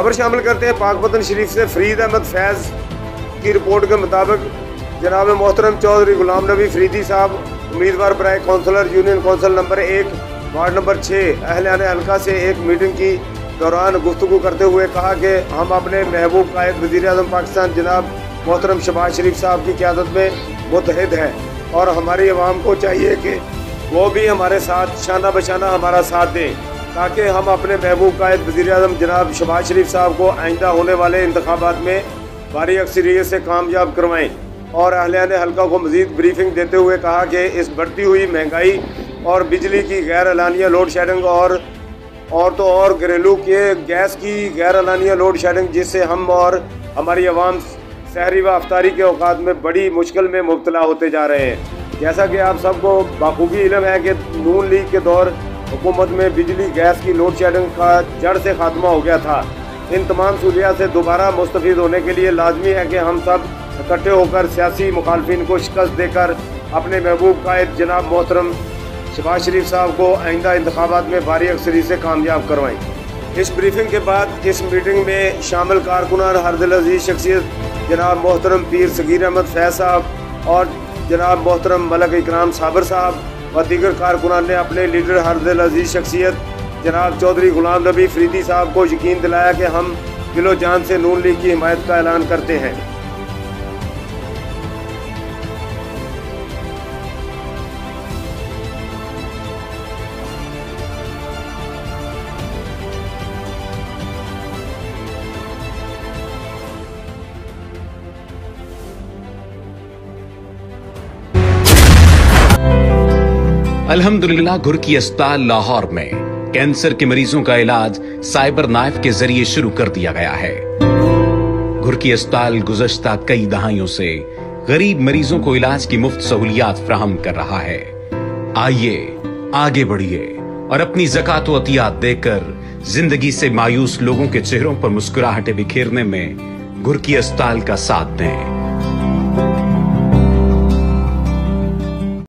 खबर शामिल करते हैं पाकपतन शरीफ से फरीद अहमद फैज़ की रिपोर्ट के मुताबिक जनाब मोहतरम चौधरी गुलाम नबी फरीदी साहब उम्मीदवार बराए councillor union council number 1 ward number 6 अहलियान हल्का से एक मीटिंग की दौरान गुफ्तगू करते हुए कहा कि हम अपने महबूब कायद वज़ीर आज़म पाकिस्तान जनाब मोहतरम शहबाज शरीफ साहब की क़यादत में मुत्तहिद हैं और हमारी आवाम को चाहिए कि वो भी हमारे साथ शाना बशाना हमारा साथ दें ताकि हम अपने महबूब कायद वज़ीर आज़म जनाब शहबाज शरीफ साहब को आइंदा होने वाले इंतखाबात में भारी अक्सरियत से कामयाब करवाएं। और अहलियान हल्का को मज़ीद ब्रीफिंग देते हुए कहा कि इस बढ़ती हुई महंगाई और बिजली की गैर एलानिया लोड शेडिंग और घरेलू के गैस की गैर एलानिया लोड शेडिंग जिससे हम और हमारी आवाम सहरी व अफ्तारी के औकात में बड़ी मुश्किल में मुब्तला होते जा रहे हैं। जैसा कि आप सबको बाखूबी इल्म है कि नून लीग के दौर हुकूमत में बिजली गैस की लोड शेडिंग का जड़ से खात्मा हो गया था। इन तमाम सहूलियात से दोबारा मुस्तफ़ीद होने के लिए लाजमी है कि हम सब इकट्ठे होकर सियासी मुखालफिन को शिकस्त देकर अपने महबूब कायद जनाब मोहतरम शहबाज शरीफ साहब को आइंदा इंतखाबात में भारी अक्सरियत से कामयाब करवाएं। इस ब्रीफिंग के बाद इस मीटिंग में शामिल कारकुनान हर दिल अजीज शख्सियत जनाब मोहतरम पीर सगीर अहमद फैज़ साहब और जनाब मोहतरम मलक इकराम साबर साहब व दीगर कारकुनान ने अपने लीडर हर दिल अजीज शख्सियत जनाब चौधरी गुलाम नबी फरीदी साहब को यकीन दिलाया कि हम दिलो जान से नून लीग की हिमायत का ऐलान करते हैं। अल्हम्दुलिल्लाह घुरकी अस्पताल लाहौर में कैंसर के मरीजों का इलाज साइबर नाइफ के जरिए शुरू कर दिया गया है। घुरकी अस्पताल गुज़श्ता कई दहाइयों से गरीब मरीजों को इलाज की मुफ्त सहूलियात फराहम कर रहा है। आइए आगे बढ़िए और अपनी ज़कात व अतियात देकर जिंदगी से मायूस लोगों के चेहरों पर मुस्कुराहटें बिखेरने में घुरकी अस्पताल का साथ दें।